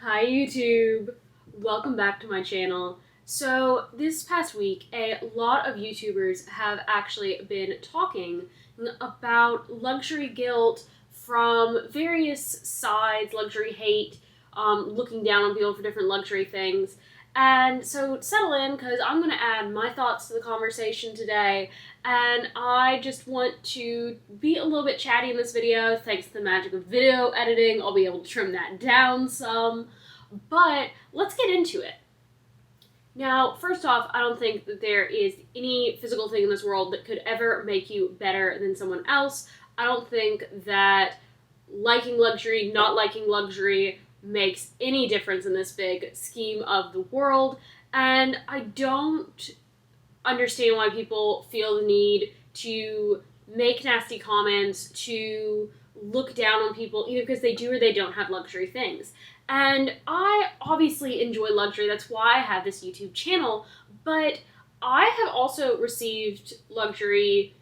Hi YouTube! Welcome back to my channel. So this past week, a lot of YouTubers have actually been talking about luxury guilt from various sides, luxury hate, looking down on people for different luxury things. And so settle in because I'm going to add my thoughts to the conversation today, and I just want to be a little bit chatty in this video. Thanks to the magic of video editing, I'll be able to trim that down some. But let's get into it. Now, first off, I don't think that there is any physical thing in this world that could ever make you better than someone else. I don't think that liking luxury, not liking luxury makes any difference in this big scheme of the world. And I don't understand why people feel the need to make nasty comments, to look down on people either because they do or they don't have luxury things. And I obviously enjoy luxury, that's why I have this YouTube channel, but I have also received luxury,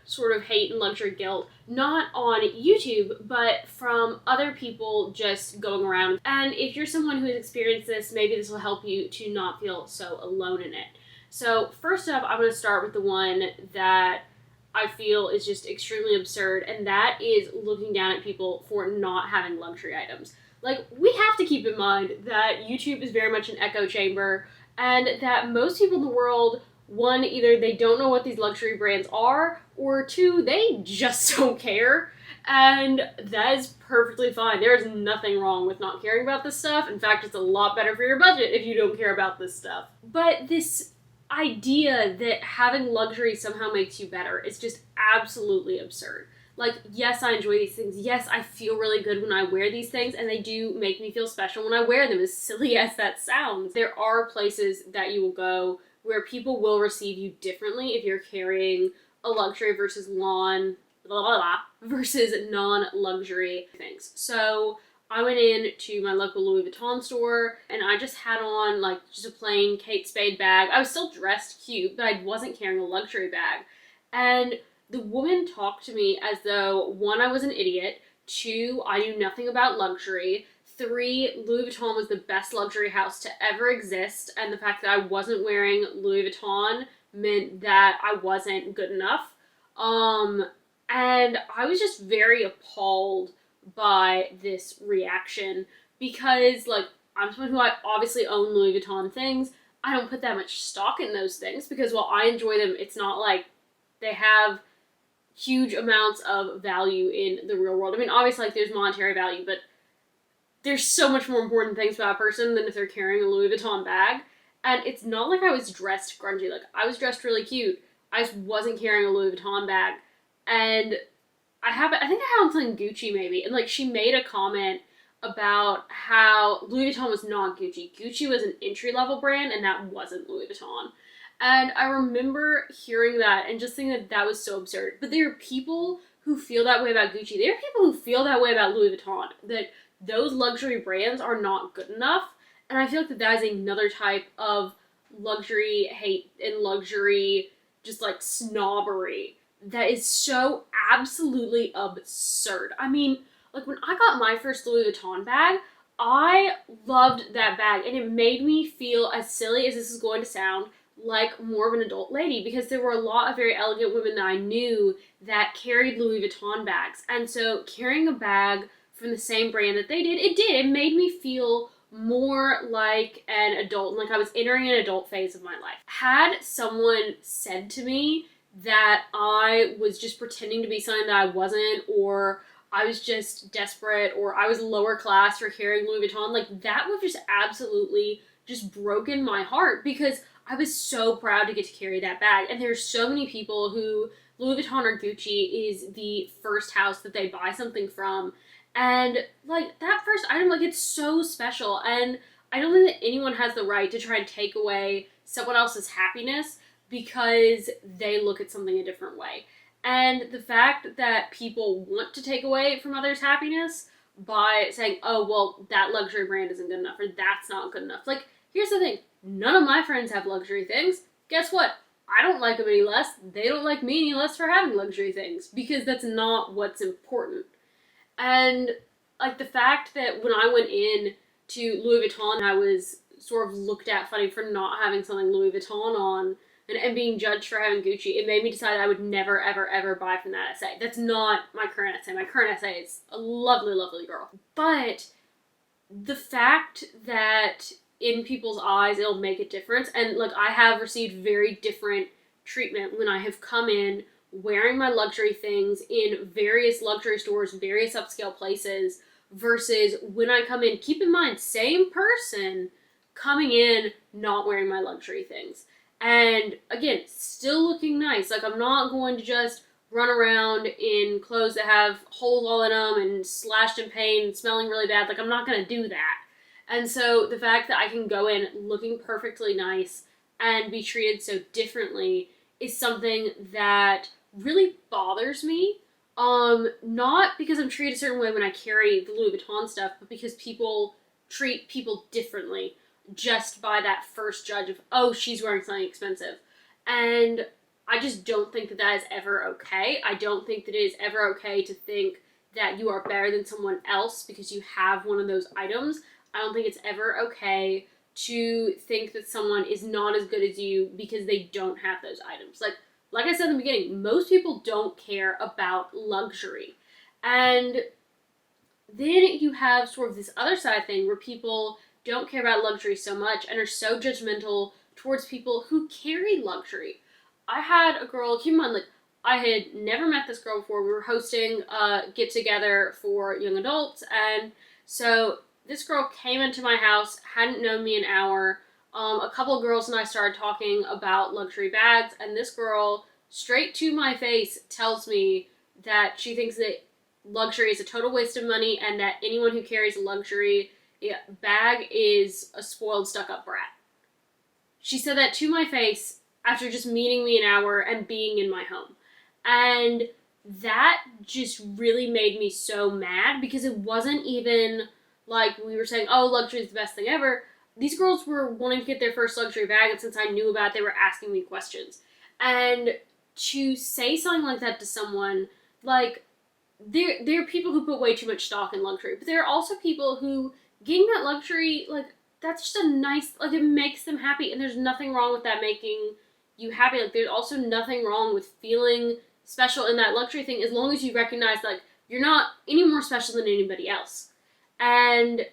sort of hate and luxury guilt, not on YouTube, but from other people just going around. And if you're someone who has experienced this, maybe this will help you to not feel so alone in it. So first up, I'm going to start with the one that I feel is just extremely absurd, and that is looking down at people for not having luxury items. Like, we have to keep in mind that YouTube is very much an echo chamber, and that most people in the world, one, either they don't know what these luxury brands are, or two, they just don't care. And that is perfectly fine. There is nothing wrong with not caring about this stuff. In fact, it's a lot better for your budget if you don't care about this stuff. But this idea that having luxury somehow makes you better is just absolutely absurd. Like, yes, I enjoy these things. Yes, I feel really good when I wear these things, and they do make me feel special when I wear them, as silly as that sounds. There are places that you will go where people will receive you differently if you're carrying a luxury versus versus non-luxury things. So I went in to my local Louis Vuitton store, and I just had on like just a plain Kate Spade bag. I was still dressed cute, but I wasn't carrying a luxury bag. And the woman talked to me as though, one, I was an idiot, two, I knew nothing about luxury, three, Louis Vuitton was the best luxury house to ever exist, and the fact that I wasn't wearing Louis Vuitton meant that I wasn't good enough. And I was just very appalled by this reaction because, like, I'm someone who I obviously own Louis Vuitton things. I don't put that much stock in those things because while I enjoy them, it's not like they have huge amounts of value in the real world. I mean, obviously, like, there's monetary value, but there's so much more important things about a person than if they're carrying a Louis Vuitton bag. And it's not like I was dressed grungy. Like, I was dressed really cute. I just wasn't carrying a Louis Vuitton bag. And I think I had on something Gucci maybe. And, like, she made a comment about how Louis Vuitton was not Gucci. Gucci was an entry-level brand, and that wasn't Louis Vuitton. And I remember hearing that and just thinking that that was so absurd. But there are people who feel that way about Gucci. There are people who feel that way about Louis Vuitton. That those luxury brands are not good enough. And I feel like that is another type of luxury hate and luxury just like snobbery that is so absolutely absurd. I mean, like when I got my first Louis Vuitton bag, I loved that bag and it made me feel, as silly as this is going to sound, like more of an adult lady because there were a lot of very elegant women that I knew that carried Louis Vuitton bags. And so carrying a bag from the same brand that they did, it made me feel more like an adult, like I was entering an adult phase of my life. Had someone said to me that I was just pretending to be something that I wasn't, or I was just desperate, or I was lower class for carrying Louis Vuitton, like that would have just absolutely just broken my heart because I was so proud to get to carry that bag. And there's so many people who Louis Vuitton or Gucci is the first house that they buy something from. And like that first item, like it's so special. And I don't think that anyone has the right to try and take away someone else's happiness because they look at something a different way. And the fact that people want to take away from others' happiness by saying, oh, well, that luxury brand isn't good enough or that's not good enough. Like, here's the thing. None of my friends have luxury things. Guess what? I don't like them any less. They don't like me any less for having luxury things because that's not what's important. And like the fact that when I went in to Louis Vuitton, I was sort of looked at funny for not having something Louis Vuitton on and being judged for having Gucci, it made me decide I would never, ever, ever buy from that SA. That's not my current SA. My current SA is a lovely, lovely girl. But the fact that in people's eyes it'll make a difference, and like I have received very different treatment when I have come in wearing my luxury things in various luxury stores, various upscale places, versus when I come in, keep in mind, same person coming in not wearing my luxury things. And again, still looking nice. Like, I'm not going to just run around in clothes that have holes all in them and slashed in pain and smelling really bad. Like, I'm not going to do that. And so the fact that I can go in looking perfectly nice and be treated so differently is something that really bothers me. Not because I'm treated a certain way when I carry the Louis Vuitton stuff, but because people treat people differently just by that first judge of, oh, she's wearing something expensive. And I just don't think that that is ever okay. I don't think that it is ever okay to think that you are better than someone else because you have one of those items. I don't think it's ever okay to think that someone is not as good as you because they don't have those items. Like I said in the beginning, most people don't care about luxury. And then you have sort of this other side thing where people don't care about luxury so much and are so judgmental towards people who carry luxury. I had a girl, keep in mind, like, I had never met this girl before. We were hosting a get-together for young adults, and so this girl came into my house, hadn't known me an hour. A couple of girls and I started talking about luxury bags, and this girl, straight to my face, tells me that she thinks that luxury is a total waste of money and that anyone who carries a luxury bag is a spoiled, stuck-up brat. She said that to my face after just meeting me an hour and being in my home. And that just really made me so mad because it wasn't even like we were saying, oh, luxury is the best thing ever. These girls were wanting to get their first luxury bag, and since I knew about it, they were asking me questions. And to say something like that to someone, like, there are people who put way too much stock in luxury, but there are also people who getting that luxury, like, that's just a nice, like, it makes them happy, and there's nothing wrong with that making you happy. Like, there's also nothing wrong with feeling special in that luxury thing as long as you recognize, like, you're not any more special than anybody else. And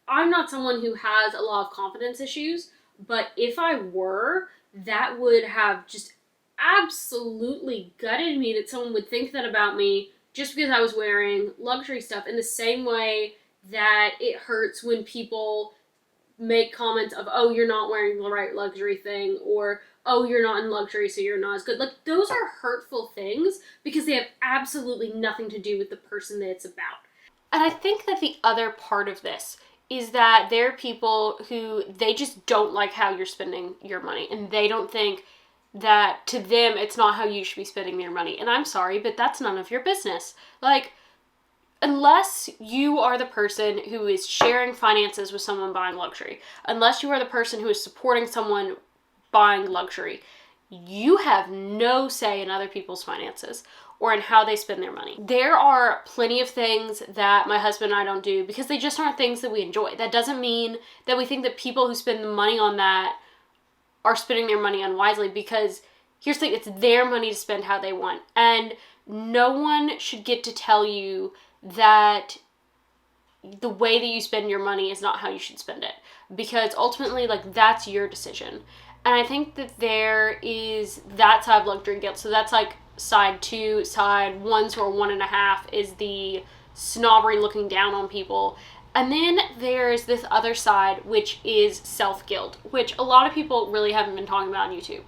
I'm not someone who has a lot of confidence issues, but if I were, that would have just absolutely gutted me that someone would think that about me just because I was wearing luxury stuff, in the same way that it hurts when people make comments of, oh, you're not wearing the right luxury thing, or, oh, you're not in luxury so you're not as good. Like, those are hurtful things because they have absolutely nothing to do with the person that it's about. And I think that the other part of this is that there are people who, they just don't like how you're spending your money, and they don't think that to them it's not how you should be spending your money. And I'm sorry, but that's none of your business. Like, unless you are the person who is sharing finances with someone buying luxury, unless you are the person who is supporting someone buying luxury, you have no say in other people's finances or in how they spend their money. There are plenty of things that my husband and I don't do because they just aren't things that we enjoy. That doesn't mean that we think that people who spend the money on that are spending their money unwisely, because here's the thing, it's their money to spend how they want. And no one should get to tell you that the way that you spend your money is not how you should spend it, because ultimately, like, that's your decision. And I think that there is that side of luxury guilt. So that's like side 2. Side 1 or 1.5 is the snobbery, looking down on people. And then there's this other side, which is self-guilt, which a lot of people really haven't been talking about on YouTube.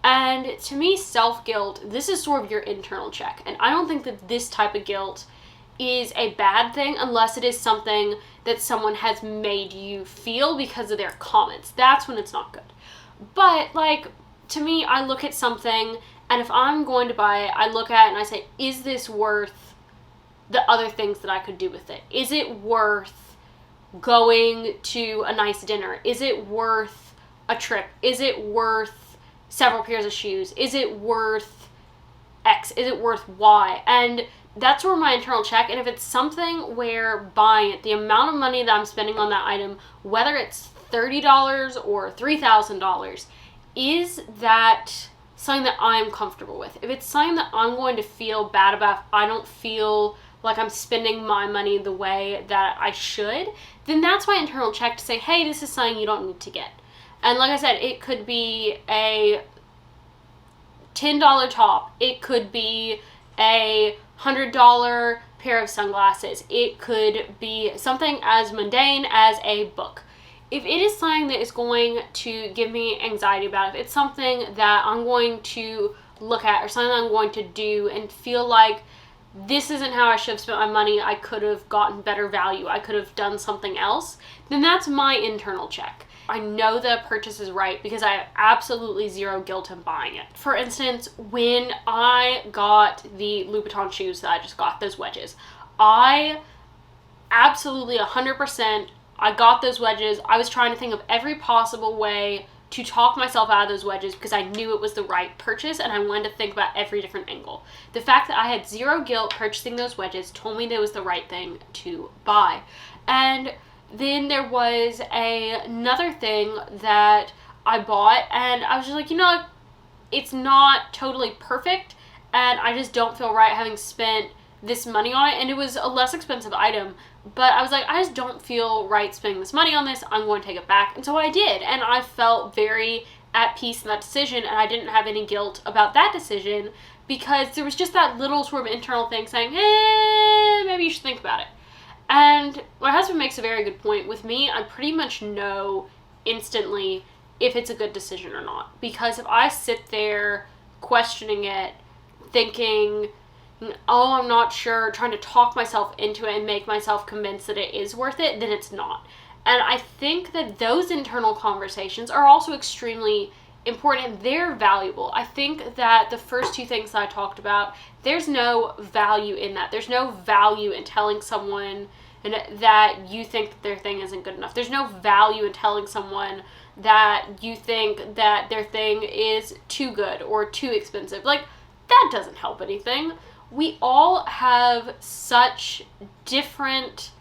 And to me, self-guilt, this is sort of your internal check. And I don't think that this type of guilt is a bad thing unless it is something that someone has made you feel because of their comments. That's when it's not good. But, like, to me, I look at something, and if I'm going to buy it, I look at it and I say, is this worth the other things that I could do with it? Is it worth going to a nice dinner? Is it worth a trip? Is it worth several pairs of shoes? Is it worth X? Is it worth Y? And that's where my internal check. And if it's something where buying it, the amount of money that I'm spending on that item, whether it's $30 or $3,000, is that something that I'm comfortable with? If it's something that I'm going to feel bad about, if I don't feel like I'm spending my money the way that I should, then that's my internal check to say, hey, this is something you don't need to get. And like I said, it could be a $10 top. It could be a $100 pair of sunglasses. It could be something as mundane as a book. If it is something that is going to give me anxiety about it, if it's something that I'm going to look at or something that I'm going to do and feel like this isn't how I should have spent my money, I could have gotten better value, I could have done something else, then that's my internal check. I know the purchase is right because I have absolutely zero guilt in buying it. For instance, when I got the Louboutin shoes that I just got, those wedges, I absolutely 100%, I got those wedges. I was trying to think of every possible way to talk myself out of those wedges because I knew it was the right purchase and I wanted to think about every different angle. The fact that I had zero guilt purchasing those wedges told me that it was the right thing to buy. And then there was another thing that I bought and I was just like, it's not totally perfect and I just don't feel right having spent this money on it. And it was a less expensive item, but I was like, I just don't feel right spending this money on this. I'm going to take it back. And so I did. And I felt very at peace in that decision. And I didn't have any guilt about that decision because there was just that little sort of internal thing saying, maybe you should think about it. And my husband makes a very good point. With me, I pretty much know instantly if it's a good decision or not. Because if I sit there questioning it, thinking, oh, I'm not sure, trying to talk myself into it and make myself convinced that it is worth it, then it's not. And I think that those internal conversations are also extremely important and they're valuable. I think that the first two things that I talked about, there's no value in that. There's no value in telling someone that you think that their thing isn't good enough. There's no value in telling someone that you think that their thing is too good or too expensive. Like, that doesn't help anything. We all have such different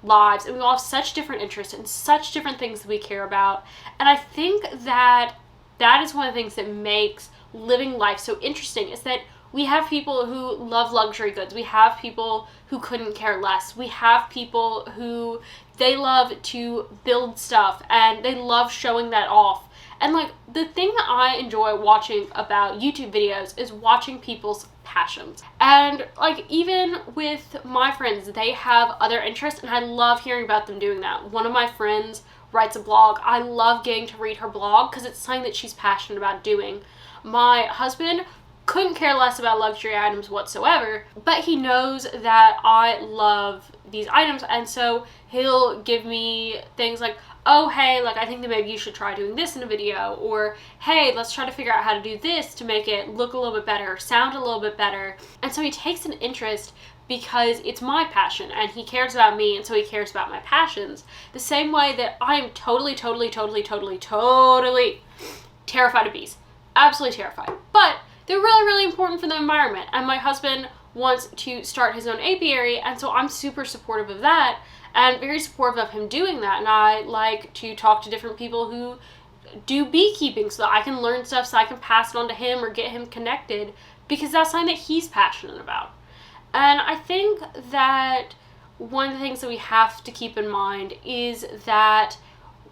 lives and we all have such different interests and such different things that we care about. And I think that that is one of the things that makes living life so interesting, is that we have people who love luxury goods. We have people who couldn't care less. We have people who they love to build stuff and they love showing that off. And like, the thing that I enjoy watching about YouTube videos is watching people's passions. And like, even with my friends, they have other interests and I love hearing about them doing that. One of my friends writes a blog. I love getting to read her blog because it's something that she's passionate about doing. My husband couldn't care less about luxury items whatsoever, but he knows that I love these items, and so he'll give me things like, oh, hey, like, I think that maybe you should try doing this in a video, or hey, let's try to figure out how to do this to make it look a little bit better, sound a little bit better. And so he takes an interest because it's my passion and he cares about me, and so he cares about my passions. The same way that I am totally terrified of bees. Absolutely terrified. But they're really, really important for the environment. And my husband wants to start his own apiary, and so I'm super supportive of that and very supportive of him doing that. And I like to talk to different people who do beekeeping so that I can learn stuff so I can pass it on to him or get him connected, because that's something that he's passionate about. And I think that one of the things that we have to keep in mind is that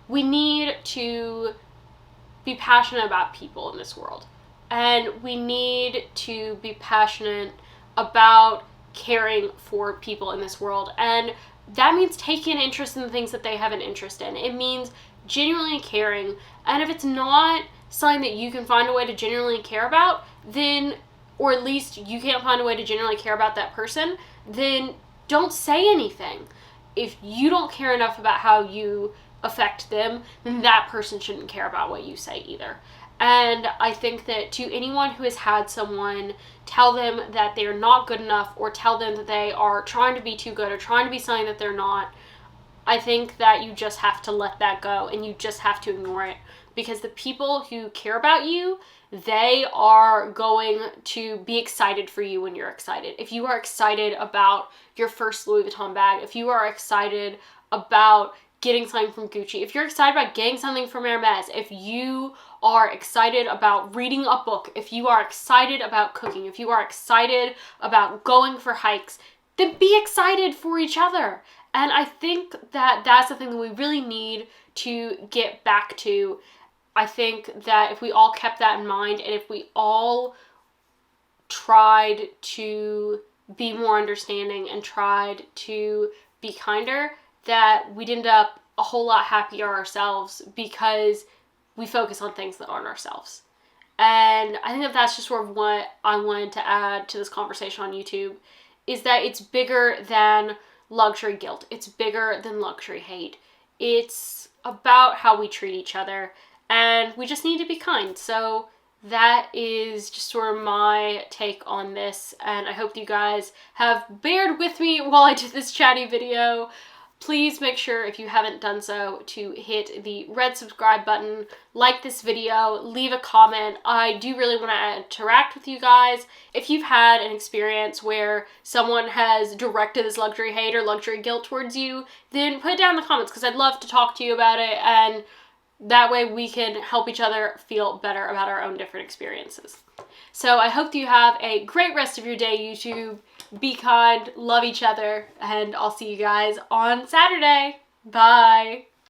we need to be passionate about people in this world. And we need to be passionate about caring for people in this world. And that means taking an interest in the things that they have an interest in. It means genuinely caring. And if it's not something that you can find a way to genuinely care about, then, or at least you can't find a way to genuinely care about that person, then don't say anything. If you don't care enough about how you affect them, then that person shouldn't care about what you say either. And I think that to anyone who has had someone tell them that they're not good enough, or tell them that they are trying to be too good or trying to be something that they're not, I think that you just have to let that go and you just have to ignore it, because the people who care about you, they are going to be excited for you when you're excited. If you are excited about your first Louis Vuitton bag, if you are excited about getting something from Gucci, if you're excited about getting something from Hermes, if you are excited about reading a book, if you are excited about cooking, if you are excited about going for hikes, then be excited for each other. And I think that that's the thing that we really need to get back to. I think that if we all kept that in mind, and if we all tried to be more understanding and tried to be kinder, that we'd end up a whole lot happier ourselves, because we focus on things that aren't ourselves. And I think that that's just sort of what I wanted to add to this conversation on YouTube, is that it's bigger than luxury guilt. It's bigger than luxury hate. It's about how we treat each other, and we just need to be kind. So that is just sort of my take on this, and I hope you guys have bared with me while I did this chatty video. Please make sure, if you haven't done so, to hit the red subscribe button, like this video, leave a comment. I do really want to interact with you guys. If you've had an experience where someone has directed this luxury hate or luxury guilt towards you, then put it down in the comments, because I'd love to talk to you about it, and that way we can help each other feel better about our own different experiences. So I hope that you have a great rest of your day, YouTube. Be kind, love each other, and I'll see you guys on Saturday. Bye.